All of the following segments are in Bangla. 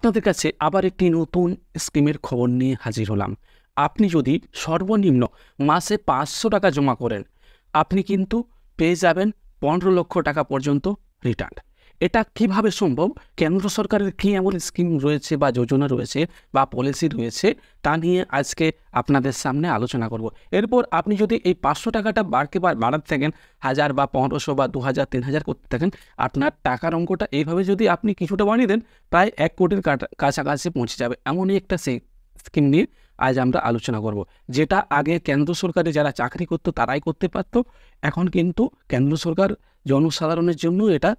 আপনাদের কাছে আবার একটি নতুন স্কিমের খবর নিয়ে হাজির হলাম। আপনি যদি সর্বনিম্ন মাসে ৫০০ টাকা জমা করেন, আপনি কিন্তু পেয়ে যাবেন ১৫ লক্ষ টাকা পর্যন্ত রিটার্ন। এটা কিভাবে সম্ভব? কেন্দ্র সরকারের কী এমন স্কিম রয়েছে বা যোজনা রয়েছে বা পলিসি রয়েছে, তা নিয়ে আজকে আপনাদের সামনে আলোচনা করব। এরপর আপনি যদি এই ৫০০ টাকাটা বাড়াতে থাকেন, ১০০০ বা ১৫০০ বা ২০০০ ৩০০০ করতে থাকেন, আপনার টাকার অঙ্কটা এইভাবে যদি আপনি কিছুটা বাড়িয়ে দেন, প্রায় ১ কোটির কাছাকাছি পৌঁছে যাবে। এমনই একটা স্কিম নিয়ে আজ আমরা আলোচনা করব, যেটা আগে কেন্দ্র সরকারে যারা চাকরি করতো তারাই করতে পারত। এখন কিন্তু কেন্দ্র সরকার জনসাধারণের জন্য এটা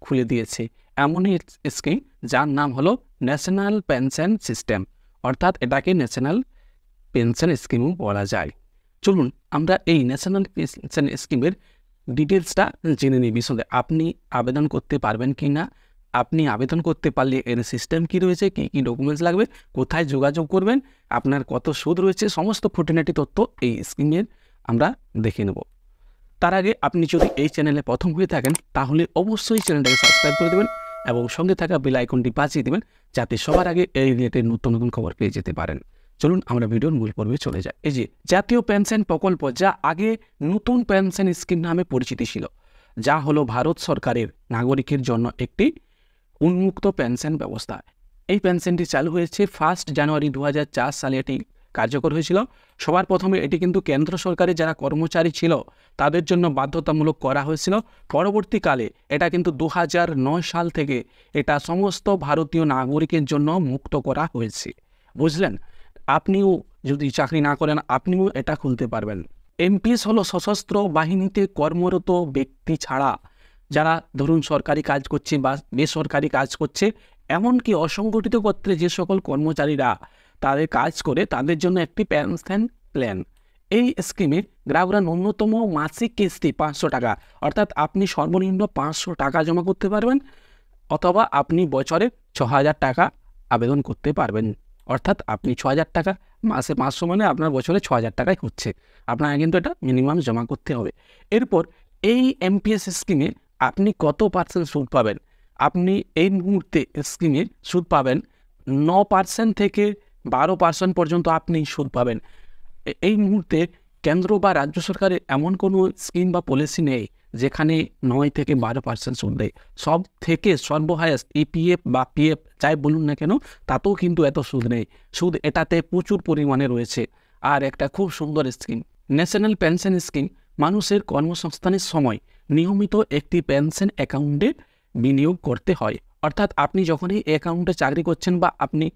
খুলে দিয়েছে। এমনই স্কিম যার নাম হলো ন্যাশনাল পেনশন সিস্টেম, অর্থাৎ এটাকে ন্যাশনাল পেনশন স্কিমও বলা যায়। চলুন আমরা এই ন্যাশনাল পেনশন স্কিমের ডিটেলসটা জেনে নিই। বিশদে আপনি আবেদন করতে পারবেন কি না, আপনি আবেদন করতে পারলে এর সিস্টেম কী রয়েছে, কী কী ডকুমেন্টস লাগবে, কোথায় যোগাযোগ করবেন, আপনার কত সুদ রয়েছে, সমস্ত খুঁটিনাটি তথ্য এই স্কিমের আমরা দেখে নেব। তার আগে আপনি যদি এই চ্যানেলে প্রথম হয়ে থাকেন, তাহলে অবশ্যই চ্যানেলটাকে সাবস্ক্রাইব করে দেবেন এবং সঙ্গে থাকা বেল আইকনটি বাজিয়ে দেবেন, যাতে সবার আগে এই রিলেটেড নতুন নতুন খবর পেয়ে যেতে পারেন। চলুন আমরা ভিডিওর মূল পর্বে চলে যাই। এই যে জাতীয় পেনশন প্রকল্প, যা আগে নতুন পেনশন স্কিম নামে পরিচিতি ছিল, যা হলো ভারত সরকারের নাগরিকের জন্য একটি উন্মুক্ত পেনশন ব্যবস্থা। এই পেনশনটি চালু হয়েছে 1 জানুয়ারি 2004 সালে এটি কার্যকর হয়েছিল। সবার প্রথমে এটি কিন্তু কেন্দ্র সরকারের যারা কর্মচারী ছিল তাদের জন্য বাধ্যতামূলক করা হয়েছিল। পরবর্তীকালে এটা কিন্তু 2009 সাল থেকে এটা সমস্ত ভারতীয় নাগরিকের জন্য মুক্ত করা হয়েছে। বুঝলেন? আপনিও যদি চাকরি না করেন, আপনিও এটা খুলতে পারবেন। এমপিএস হলো সশস্ত্র বাহিনীতে কর্মরত ব্যক্তি ছাড়া যারা ধরুন সরকারি কাজ করছে বা বেসরকারি কাজ করছে, এমনকি অসংগঠিত ক্ষেত্রে যে সকল কর্মচারীরা তাদের কাজ করে, তাদের জন্য একটি পেনশন প্ল্যান। এই স্কিমে গ্রাহকরা ন্যূনতম মাসিক কিস্তি ৫০০ টাকা, অর্থাৎ আপনি সর্বনিম্ন ৫০০ টাকা জমা করতে পারবেন, অথবা আপনি বছরে ৬০০০ টাকা আবেদন করতে পারবেন। অর্থাৎ আপনি ৬০০০ টাকা মাসে ৫০০ মানে আপনার বছরে ৬০০০ টাকাই হচ্ছে। আপনাকে কিন্তু এটা মিনিমাম জমা করতে হবে। এরপর এই এমপিএস স্কিমে আপনি কত % সুদ পাবেন? আপনি এই মুহূর্তে স্কিমে সুদ পাবেন ৯% থেকে ১২% পর্যন্ত আপনি সুদ পাবেন। এই মুহূর্তে কেন্দ্র বা রাজ্য সরকারের এমন কোনো স্কিম বা পলিসি নেই যেখানে ৯ থেকে ১২% সুদ দেয়। সব থেকে সর্বহাইয়েস্ট ইপিএফ বা পিএফ যাই বলুন না কেন, তাতেও কিন্তু এত সুদ নেই। সুদ এটাতে প্রচুর পরিমাণে রয়েছে। আর একটা খুব সুন্দর স্কিম, ন্যাশনাল পেনশন স্কিম মানুষের কর্মসংস্থানের সময় নিয়মিত একটি পেনশন অ্যাকাউন্টে বিনিয়োগ করতে হয়। অর্থাৎ আপনি যখন এই অ্যাকাউন্টে চাকরি করছেন বা আপনি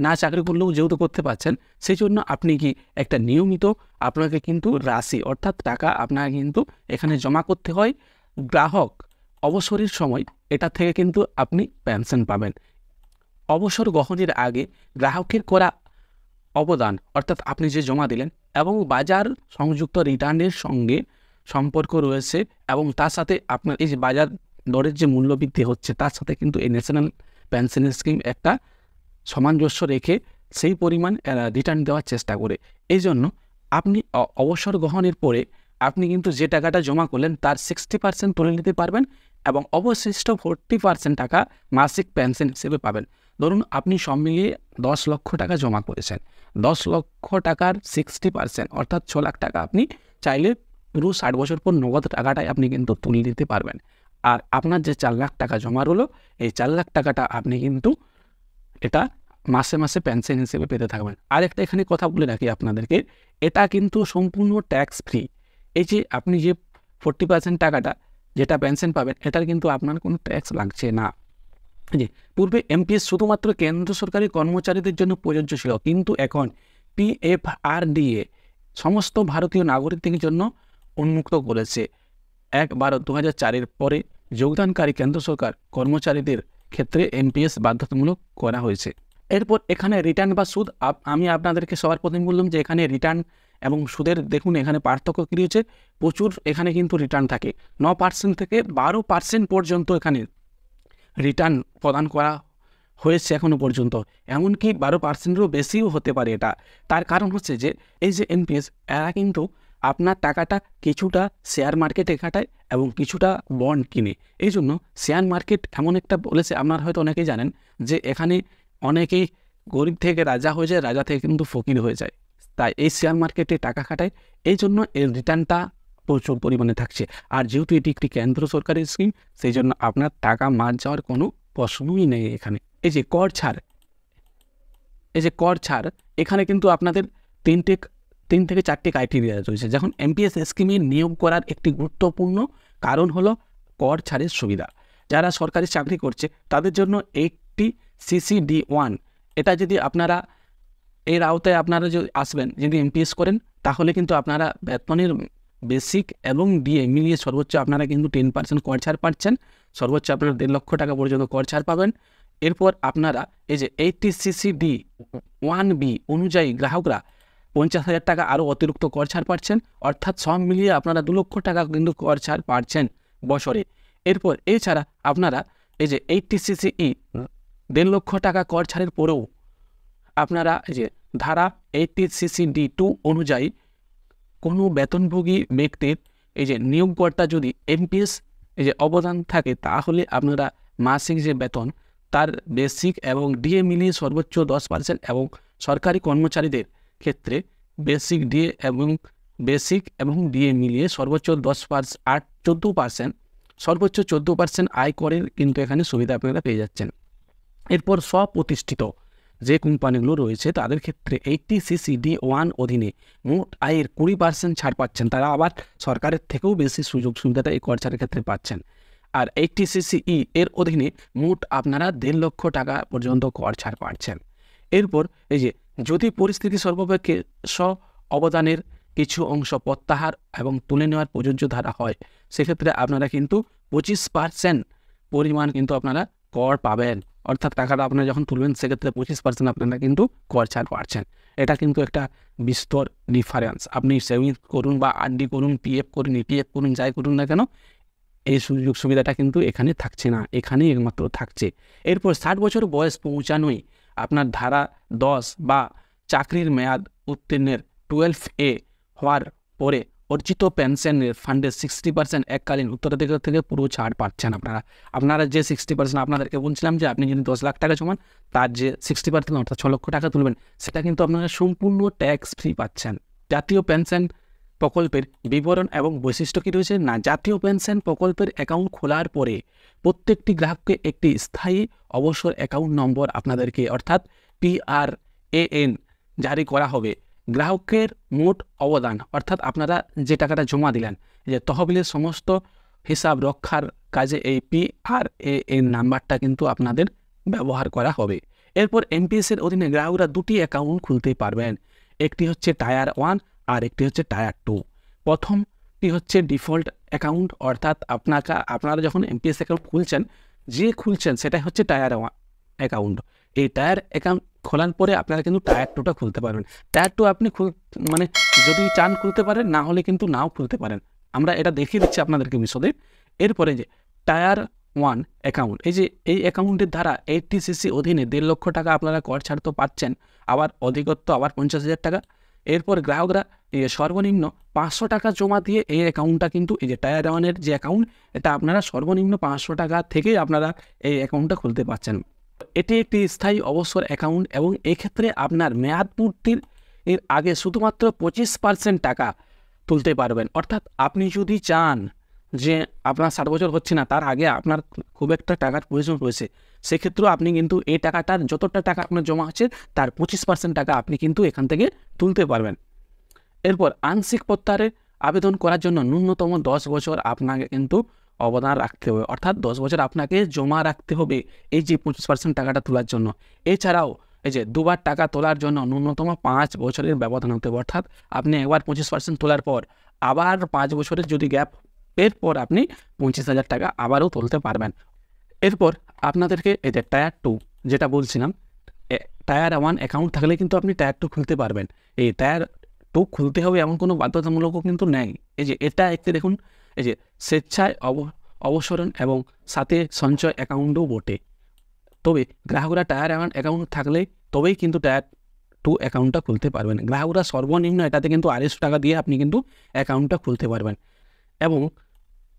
না চাকরি করলেও যেহেতু করতে পারছেন, সেই জন্য আপনি কি একটা নিয়মিত আপনাকে কিন্তু রাশি অর্থাৎ টাকা আপনাকে কিন্তু এখানে জমা করতে হয়। গ্রাহক অবসরের সময় এটা থেকে কিন্তু আপনি পেনশন পাবেন। অবসর গ্রহণের আগে গ্রাহকের করা অবদান, অর্থাৎ আপনি যে জমা দিলেন, এবং বাজার সংযুক্ত রিটার্নের সঙ্গে সম্পর্ক রয়েছে, এবং তার সাথে আপনার এই যে বাজার দরের যে মূল্যবৃদ্ধি হচ্ছে, তার সাথে কিন্তু এই ন্যাশনাল পেনশন স্কিম একটা সামঞ্জস্য রেখে সেই পরিমাণ রিটার্ন দেওয়ার চেষ্টা করে। এই জন্য আপনি অবসর গ্রহণের পরে আপনি কিন্তু যে টাকাটা জমা করলেন তার 60% তুলে নিতে পারবেন, এবং অবশিষ্ট 40% টাকা মাসিক পেনশন হিসেবে পাবেন। ধরুন আপনি সব মিলিয়ে ১০ লক্ষ টাকা জমা করেছেন, ১০ লক্ষ টাকার 60% অর্থাৎ ৬ লাখ টাকা আপনি চাইলে পুরো ৬০ বছর পর নগদ টাকাটাই আপনি কিন্তু তুলে নিতে পারবেন। আর আপনার যে ৪ লাখ টাকা জমা রইল, এই ৪ লাখ টাকাটা আপনি কিন্তু এটা মাসে মাসে পেনশন হিসেবে পেতে থাকবেন। আর একটা এখানে কথা বলে রাখি আপনাদেরকে, এটা কিন্তু সম্পূর্ণ ট্যাক্স ফ্রি। এই যে আপনি যে 40% টাকাটা যেটা পেনশন পাবেন, এটার কিন্তু আপনার কোনো ট্যাক্স লাগছে না। যে পূর্বে এমপিএস শুধুমাত্র কেন্দ্র সরকারি কর্মচারীদের জন্য প্রযোজ্য ছিল, কিন্তু এখন পিএফআরডিএ সমস্ত ভারতীয় নাগরিকদের জন্য উন্মুক্ত করেছে। ১/১২/২০০৪ পরে যোগদানকারী কেন্দ্র সরকার কর্মচারীদের ক্ষেত্রে এমপিএস বাধ্যতামূলক করা হয়েছে। এরপর এখানে রিটার্ন বা সুদ, আমি আপনাদেরকে সবার প্রথমে বললাম যে এখানে রিটার্ন এবং সুদের দেখুন এখানে পার্থক্য কী রয়েছে। প্রচুর এখানে কিন্তু রিটার্ন থাকে, ৯% থেকে ১২% পর্যন্ত এখানে রিটার্ন প্রদান করা হয়েছে এখনও পর্যন্ত। এমনকি ১২%-এরও বেশিও হতে পারে এটা। তার কারণ হচ্ছে যে এই যে এমপিএস, এরা কিন্তু আপনার টাকাটা কিছুটা শেয়ার মার্কেটে খাটায় এবং কিছুটা বন্ড কিনে। এই জন্য শেয়ার মার্কেট এমন একটা বলেছে, আপনারা হয়তো অনেকেই জানেন যে এখানে অনেকেই গরিব থেকে রাজা হয়ে যায়, রাজা থেকে কিন্তু ফকির হয়ে যায়। তাই এই শেয়ার মার্কেটে টাকা খাটায়, এই জন্য এর রিটার্নটা প্রচুর পরিমাণে থাকছে। আর যেহেতু এটি একটি কেন্দ্র সরকারি স্কিম, সেই জন্য আপনার টাকা মার যাওয়ার কোনো প্রশ্নই নেই এখানে। এই যে কর ছাড়, এখানে কিন্তু আপনাদের 3 থেকে 4টি ক্রাইটেরিয়া রয়েছে। যখন এমপিএস স্কিমে নিয়োগ করার একটি গুরুত্বপূর্ণ কারণ হলো কর ছাড়ের সুবিধা। যারা সরকারি চাকরি করছে তাদের জন্য একটি CCD1, এটা যদি আপনারা এর আওতায় আপনারা যদি আসবেন, যদি এমপিএস করেন, তাহলে কিন্তু আপনারা বেতনের বেসিক এবং ডিএ মিলিয়ে সর্বোচ্চ আপনারা কিন্তু 10% কর ছাড় পাচ্ছেন। সর্বোচ্চ আপনারা 1.5 লক্ষ টাকা পর্যন্ত কর ছাড় পাবেন। এরপর আপনারা এই যে 80 CCD1B অনুযায়ী গ্রাহকরা 50,000 টাকা আরও অতিরিক্ত কর ছাড় পাচ্ছেন। অর্থাৎ সব মিলিয়ে আপনারা 2 লক্ষ টাকা কিন্তু কর ছাড় পাচ্ছেন বছরে। এরপর এছাড়া আপনারা এই যে 80 CCE 1.5 লক্ষ টাকা কর ছাড়ের পরেও আপনারা এই যে ধারা 80 CCD2 অনুযায়ী কোনো বেতনভোগী ব্যক্তির এই যে নিয়োগকর্তা যদি এমপিএস এই যে অবদান থাকে, তাহলে আপনারা মাসিক যে বেতন তার বেসিক এবং ডিএ মিলিয়ে সর্বোচ্চ 10% এবং সরকারি কর্মচারীদের ক্ষেত্রে বেসিক এবং ডিএ মিলিয়ে সর্বোচ্চ 14% সর্বোচ্চ 14% আয় করের কিন্তু এখানে সুবিধা আপনারা পেয়ে যাচ্ছেন। এরপর স্বপ্রতিষ্ঠিত যে কোম্পানিগুলো রয়েছে তাদের ক্ষেত্রে 80 CCD1 অধীনে মোট আয়ের 20% ছাড় পাচ্ছেন। তারা আবার সরকারের থেকেও বেশি সুযোগ সুবিধাটা এই কর ছাড়ের ক্ষেত্রে পাচ্ছেন। আর 80 CCE এর অধীনে মোট আপনারা 1.5 লক্ষ টাকা পর্যন্ত কর ছাড় পাচ্ছেন। এরপর এই যে যদি পরিস্থিতি সর্বাপেক্ষে অবদানের কিছু অংশ প্রত্যাহার এবং তুলে নেওয়ার প্রযোজ্য ধারা হয়, সেক্ষেত্রে আপনারা কিন্তু 25% পরিমাণ কিন্তু আপনারা কর পাবেন। অর্থাৎ টাকাটা আপনারা যখন তুলবেন সেক্ষেত্রে 25% আপনারা কিন্তু কর ছাড় পাচ্ছেন। এটা কিন্তু একটা বিস্তর ডিফারেন্স। আপনি সেভিংস করুন বা আরডি করুন, পিএফ করুন, ইপিএফ করুন, যাই করুন না কেন, এই সুযোগ সুবিধাটা কিন্তু এখানে থাকছে না, এখানেই একমাত্র থাকছে। এরপর 60 বছর বয়স পৌঁছানোই আপনার ধারা 10 বা চাকরির মেয়াদ উত্তীর্ণের 12A হওয়ার পরে অর্জিত পেনশনের ফান্ডের 60% এককালীন উত্তরাধিকার থেকে পুরো ছাড় পাচ্ছেন। আপনারা যে 60% আপনাদেরকে বলছিলাম যে আপনি যদি 10 লাখ টাকা জমান, তার যে 60% অর্থাৎ 6 লক্ষ টাকা তুলবেন, সেটা কিন্তু আপনারা সম্পূর্ণ ট্যাক্স ফ্রি পাচ্ছেন। জাতীয় পেনশন প্রকল্পের বিবরণ এবং বৈশিষ্ট্য কী রয়েছে না, জাতীয় পেনশন প্রকল্পের অ্যাকাউন্ট খোলার পরে প্রত্যেকটি গ্রাহককে একটি স্থায়ী অবসর অ্যাকাউন্ট নম্বর আপনাদেরকে অর্থাৎ PRAN জারি করা হবে। গ্রাহকের মোট অবদান অর্থাৎ আপনারা যে টাকাটা জমা দিলেন, যে তহবিলের সমস্ত হিসাব রক্ষার কাজে এই PRAN নাম্বারটা কিন্তু আপনাদের ব্যবহার করা হবে। এরপর এমপিএসের অধীনে গ্রাহকরা 2টি অ্যাকাউন্ট খুলতে পারবেন। একটি হচ্ছে টায়ার 1 আর একটি হচ্ছে টায়ার 2। প্রথমটি হচ্ছে ডিফল্ট অ্যাকাউন্ট, অর্থাৎ আপনারা যখন এমপিএস অ্যাকাউন্ট খুলছেন সেটাই হচ্ছে টায়ার 1 অ্যাকাউন্ট। এই টায়ার অ্যাকাউন্ট খোলার পরে আপনারা কিন্তু টায়ার 2টা খুলতে পারবেন। টায়ার 2 আপনি মানে যদি চান খুলতে পারেন, না হলে কিন্তু নাও খুলতে পারেন। আমরা এটা দেখিয়ে দিচ্ছি আপনাদেরকে বিশদে। এরপরে যে টায়ার 1 অ্যাকাউন্ট, এই অ্যাকাউন্টের দ্বারা 80 CC অধীনে 1.5 লক্ষ টাকা আপনারা কর ছাড় তো পাচ্ছেন, আবার অধিকত্ব আবার 50,000 টাকা। এরপর গ্রাহকরা সর্বনিম্ন 500 টাকা জমা দিয়ে এই অ্যাকাউন্টটা কিন্তু এই যে টায়ার 1-এর যে অ্যাকাউন্ট, এটা আপনারা সর্বনিম্ন 500 টাকা থেকেই আপনারা এই অ্যাকাউন্টটা খুলতে পারছেন। এটি একটি স্থায়ী অবসর অ্যাকাউন্ট এবং এক্ষেত্রে আপনার মেয়াদ পূর্তির আগে শুধুমাত্র 25% টাকা তুলতে পারবেন। অর্থাৎ আপনি যদি চান যে আপনার 60 বছর হচ্ছে না, তার আগে আপনার খুব একটা টাকার প্রয়োজন রয়েছে, সেক্ষেত্রেও আপনি কিন্তু এই টাকাটার যতটা টাকা আপনার জমা আছে তার 25% টাকা আপনি কিন্তু এখান থেকে তুলতে পারবেন। এরপর আংশিক প্রত্যাহারের আবেদন করার জন্য ন্যূনতম 10 বছর আপনাকে কিন্তু অবদান রাখতে হবে, অর্থাৎ 10 বছর আপনাকে জমা রাখতে হবে এই যে 25% টাকাটা তোলার জন্য। এছাড়াও এই যে দুবার টাকা তোলার জন্য ন্যূনতম 5 বছরের ব্যবধান হতে হবে, অর্থাৎ আপনি একবার 25% তোলার পর আবার 5 বছরের যদি গ্যাপ এরপর আপনি 25,000 টাকা আবারও তুলতে পারবেন। এরপর আপনাদেরকে এই যে টায়ার 2 যেটা বলছিলাম, টায়ার 1 অ্যাকাউন্ট থাকলে কিন্তু আপনি টায়ার 2 খুলতে পারবেন। এই টায়ার 2 খুলতে হবে এমন কোনো বাধ্যতামূলকও কিন্তু নেই। এই যে এটা একটি দেখুন, এই যে স্বেচ্ছায় অবসরণ এবং সাথে সঞ্চয় অ্যাকাউন্টও বটে। তবে গ্রাহকরা টায়ার 1 অ্যাকাউন্ট থাকলে তবেই কিন্তু টায়ার টু অ্যাকাউন্টটা খুলতে পারবেন। গ্রাহকরা সর্বনিম্ন এটাতে কিন্তু 250 টাকা দিয়ে আপনি কিন্তু অ্যাকাউন্টটা খুলতে পারবেন এবং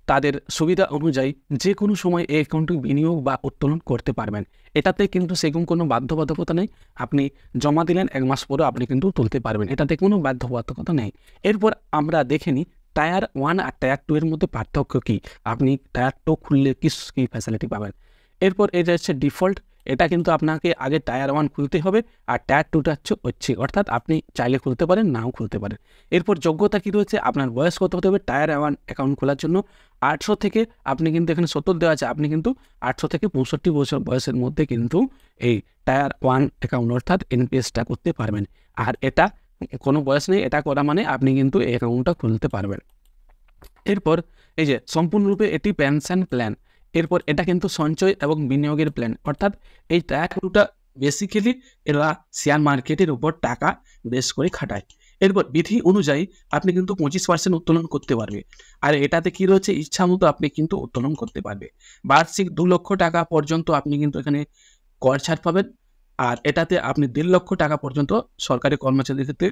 তাদের সুবিধা অনুযায়ী যে কোনো সময় এই অ্যাকাউন্টে বিনিয়োগ বা উত্তোলন করতে পারবেন। এটাতে কিন্তু সেরকম কোনো বাধ্যবাধকতা নেই। আপনি জমা দিলেন 1 মাস পরেও আপনি কিন্তু তুলতে পারবেন, এটাতে কোনো বাধ্যবাধকতা নেই। এরপর আমরা দেখে নিই টায়ার 1 আর টায়ার 2 এর মধ্যে পার্থক্য কী, আপনি টায়ার 2 খুললে কী ফ্যাসিলিটি পাবেন। এরপর এটা হচ্ছে ডিফল্ট, এটা কিন্তু আপনাকে আগে টায়ার 1 খুলতে হবে আর টায়ার 2টা হচ্ছে ঐচ্ছিক, অর্থাৎ আপনি চাইলে খুলতে পারেন, নাও খুলতে পারেন। এরপর যোগ্যতা কী রয়েছে, আপনার বয়স কত হতে হবে টায়ার 1 অ্যাকাউন্ট খোলার জন্য? 18 থেকে, আপনি কিন্তু এখানে 70 দেওয়া আছে, আপনি কিন্তু 18 থেকে 65 বছর বয়সের মধ্যে কিন্তু এই টায়ার 1 অ্যাকাউন্ট অর্থাৎ এনপিএসটা করতে পারবেন। আর এটা কোনো বয়স নেই, এটা করা মানে আপনি কিন্তু এই অ্যাকাউন্টটা খুলতে পারবেন। এরপর এই যে সম্পূর্ণরূপে এটি পেনশন প্ল্যান। এরপর এটা কিন্তু সঞ্চয় এবং বিনিয়োগের প্ল্যান, অর্থাৎ এই টায়ার 2টা বেসিক্যালি এরা শেয়ার মার্কেটের উপর টাকা বেশ করে খাটায়। এরপর বিধি অনুযায়ী আপনি কিন্তু 25% উত্তোলন করতে পারবে। আর এটাতে কি রয়েছে, ইচ্ছা মতো আপনি কিন্তু উত্তোলন করতে পারবে। বার্ষিক 2 লক্ষ টাকা পর্যন্ত আপনি কিন্তু এখানে কর ছাড় পাবেন। আর এটাতে আপনি 1.5 লক্ষ টাকা পর্যন্ত সরকারি কর্মচারীদের ক্ষেত্রে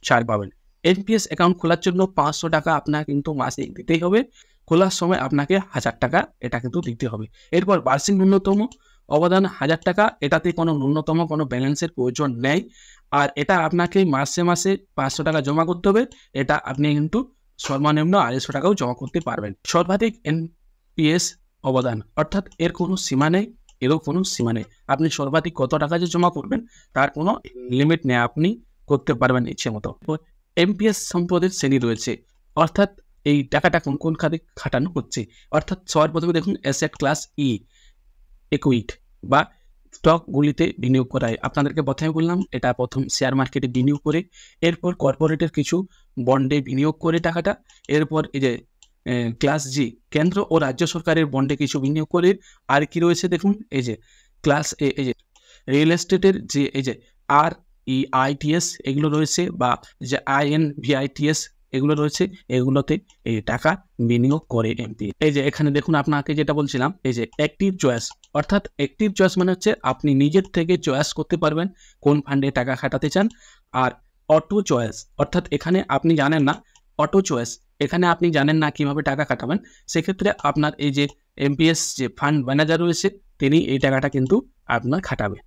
ছাড় পাবেন। এনপিএস অ্যাকাউন্ট খোলার জন্য 500 টাকা আপনার কিন্তু মাসে দিতেই হবে। খোলার সময় আপনাকে 1000 টাকা এটা কিন্তু দিতে হবে। এরপর বার্ষিক ন্যূনতম অবদান 1000 টাকা, এটাতে কোনো ন্যূনতম কোনো ব্যালেন্সের প্রয়োজন নেই। আর এটা আপনাকে মাসে মাসে 500 টাকা জমা করতে হবে। এটা আপনি কিন্তু সর্বনিম্ন 250 টাকাও জমা করতে পারবেন। সর্বাধিক এনপিএস অবদান, অর্থাৎ এর কোনো সীমা নেই, এরও কোনো সীমা নেই। আপনি সর্বাধিক কত টাকা যে জমা করবেন তার কোনো লিমিট নেই, আপনি করতে পারবেন ইচ্ছে মতো। এমপিএস সম্পদের শ্রেণী রয়েছে, অর্থাৎ এই টাকাটা কোন কোন খাতে খাটানো হচ্ছে। অর্থাৎ সবার প্রথমে দেখুন অ্যাসেট ক্লাস ই, ইকুইটি বা স্টকগুলিতে বিনিয়োগ করা হয়। আপনাদেরকে প্রথমে বললাম এটা প্রথম শেয়ার মার্কেটে বিনিয়োগ করে, এরপর কর্পোরেটের কিছু বন্ডে বিনিয়োগ করে টাকাটা। এরপর এই যে ক্লাস জি, কেন্দ্র ও রাজ্য সরকারের বন্ডে কিছু বিনিয়োগ করে। আর কি রয়েছে দেখুন, এই যে ক্লাস এ, এই যে রিয়েল এস্টেটের যে এই যে আর ইআইটিএস এগুলো রয়েছে, বা যে আইএনভিআইটিএস এগুলো রয়েছে, এগুলোতে এই টাকা বিনিয়োগ করে এমপি। এই যে এখানে দেখুন আপনাকে যেটা বলছিলাম, এই যে অ্যাক্টিভ চয়েস, অর্থাৎ অ্যাক্টিভ চয়েস মানে হচ্ছে আপনি নিজের থেকে চয়েস করতে পারবেন কোন ফান্ডে টাকা খাটাতে চান। আর অটো চয়েস, অর্থাৎ এখানে আপনি জানেন না, অটো চয়েস এখানে আপনি জানেন না কিভাবে টাকা কাটাবেন, সেক্ষেত্রে আপনার এই যে এমপিএস যে ফান্ড ম্যানেজার রয়েছে তিনি এই টাকাটা কিন্তু আপনার খাটাবে।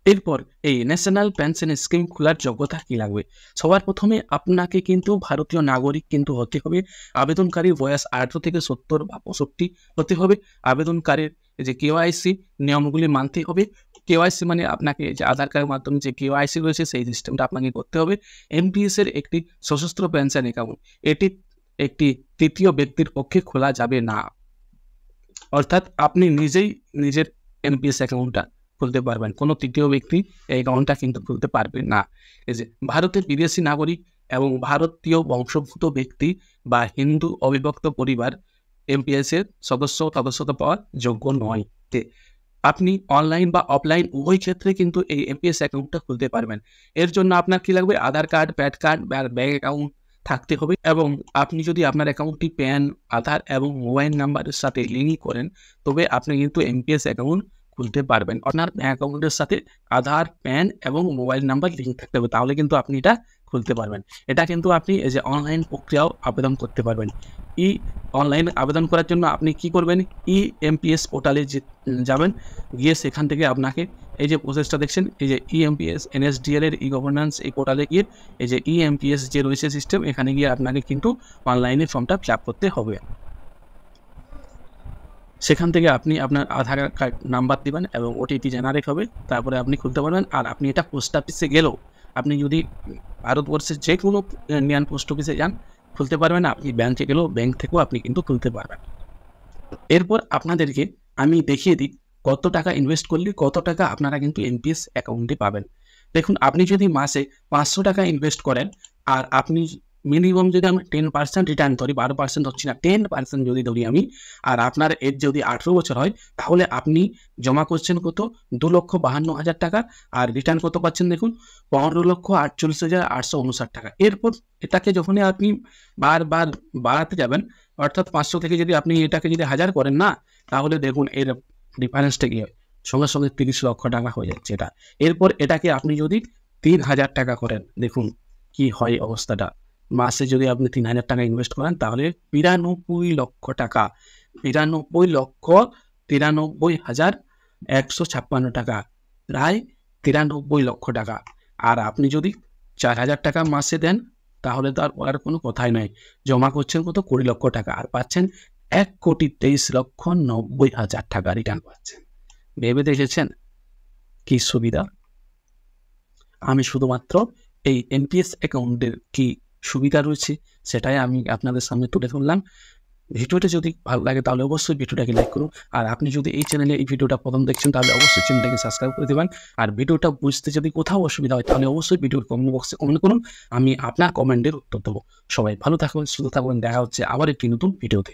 এরপর এই ন্যাশনাল পেনশন স্কিম খোলার যোগ্যতা কি লাগবে? সবার প্রথমে আপনাকে কিন্তু ভারতীয় নাগরিক কিন্তু হতে হবে। আবেদনকারীর বয়স 18 থেকে 70 বা 65 হতে হবে। আবেদনকারীর যে কেওয়াইসি নিয়মগুলি মানতে হবে। কেওয়াইসি মানে আপনাকে যে আধার কার্ডের মাধ্যমে যে কেওয়াইসি রয়েছে সেই সিস্টেমটা আপনাকে করতে হবে। এনপিএস এর একটি সশস্ত্র পেনশন অ্যাকাউন্ট, এটি একটি তৃতীয় ব্যক্তির পক্ষে খোলা যাবে না, অর্থাৎ আপনি নিজেই নিজের এনপিএস অ্যাকাউন্টটা খুলতে পারবেন, কোনো তৃতীয় ব্যক্তি এই অ্যাকাউন্টটা কিন্তু খুলতে পারবে না। এই যে ভারতের বিদেশি নাগরিক এবং ভারতীয় বংশোদ্ভূত ব্যক্তি বা হিন্দু অবিভক্ত পরিবার এমপিএস এর সদস্যতা পাওয়ার যোগ্য নয়। আপনি অনলাইন বা অফলাইন উভয় ক্ষেত্রে কিন্তু এই এমপিএস অ্যাকাউন্টটা খুলতে পারবেন। এর জন্য আপনার কি লাগবে, আধার কার্ড, প্যান কার্ড বা ব্যাংক অ্যাকাউন্ট থাকতে হবে। এবং আপনি যদি আপনার অ্যাকাউন্টটি প্যান, আধার এবং মোবাইল নাম্বারের সাথে লিঙ্ক করেন তবে আপনি কিন্তু এমপিএস অ্যাকাউন্ট খুলতে পারবেন। আপনার ব্যাংক অ্যাকাউন্টের সাথে আধার, প্যান এবং মোবাইল নাম্বার লিঙ্ক থাকতে হবে, তাহলে কিন্তু আপনি এটা খুলতে পারবেন। এটা কিন্তু আপনি এই যে অনলাইন প্রক্রিয়াও আবেদন করতে পারবেন। অনলাইন আবেদন করার জন্য আপনি কি করবেন, এমপিএস পোর্টালে যাবেন, গিয়ে সেখান থেকে আপনাকে এই যে প্রসেসটা দেখছেন, এই যে এমপিএস এনএসডিএল এর গভর্নেন্স এই পোর্টালে গিয়ে এই যে এমপিএস যে রয়েছে সিস্টেম, এখানে গিয়ে আপনাকে কিন্তু অনলাইনে ফর্মটা ফিল আপ করতে হবে। সেখান থেকে আপনি আপনার আধার কার্ড নাম্বার দিবেন এবং ওটিপি জেনারেট হবে, তারপরে আপনি খুলতে পারবেন। আর আপনি এটা পোস্ট অফিসে গেলেও, আপনি যদি ভারতবর্ষের যে কোনো ইন্ডিয়ান পোস্ট অফিসে যান খুলতে পারবেন, আপনি ব্যাংকে গেলেও ব্যাংক থেকেও আপনি কিন্তু খুলতে পারবেন। এরপর আপনাদেরকে আমি দেখিয়ে দিই কত টাকা ইনভেস্ট করলে কত টাকা আপনারা কিন্তু এনপিএস অ্যাকাউন্টে পাবেন। দেখুন, আপনি যদি মাসে 500 টাকা ইনভেস্ট করেন আর আপনি মিনিমাম যদি আমি 10% রিটার্ন ধরি, 12% ধরছি না, 10% যদি ধরি আমি, আর আপনার এজ যদি 18 বছর হয়, তাহলে আপনি জমা করছেন কত? 2,52,000 টাকা, আর রিটার্ন কত পাচ্ছেন দেখুন, 15,48,859 টাকা। এরপর এটাকে যখনই আপনি বারবার বাড়াতে যাবেন, অর্থাৎ 500 থেকে যদি আপনি এটাকে যদি 1000 করেন না, তাহলে দেখুন এর ডিফারেন্সটা কি হয়, সঙ্গে সঙ্গে 30 লক্ষ টাকা হয়ে যাচ্ছে এটা। এরপর এটাকে আপনি যদি 3,000 টাকা করেন, দেখুন কি হয় অবস্থাটা। মাসে যদি আপনি 3,000 টাকা ইনভেস্ট করেন, তাহলে 92 লক্ষ টাকা, 92,93,156 টাকা, প্রায় 93 লক্ষ টাকা। আর আপনি যদি 4,000 টাকা মাসে দেন, তাহলে তো আর কোনো কথাই নাই, জমা করছেন কত? 20 লক্ষ টাকা, আর পাচ্ছেন 1,23,90,000 টাকা রিটার্ন পাচ্ছেন। ভেবে দেখেছেন কি সুবিধা? আমি শুধুমাত্র এই এনপিএস অ্যাকাউন্টের কি সুবিধা রয়েছে সেটাই আমি আপনাদের সামনে তুলে ধরলাম। ভিডিওটা যদি ভালো লাগে তাহলে অবশ্যই ভিডিওটাকে লাইক করুন। আর আপনি যদি এই চ্যানেলে এই ভিডিওটা প্রথম দেখছেন, তাহলে অবশ্যই চ্যানেলটাকে সাবস্ক্রাইব করে দেবেন। আর ভিডিওটা বুঝতে যদি কোথাও অসুবিধা হয়, তাহলে অবশ্যই ভিডিওর কমেন্ট বক্সে কমেন্ট করুন, আমি আপনার কমেন্টের উত্তর দেবো। সবাই ভালো থাকুন, সুস্থ থাকুন, দেখা হচ্ছে আবার একটি নতুন ভিডিওতে।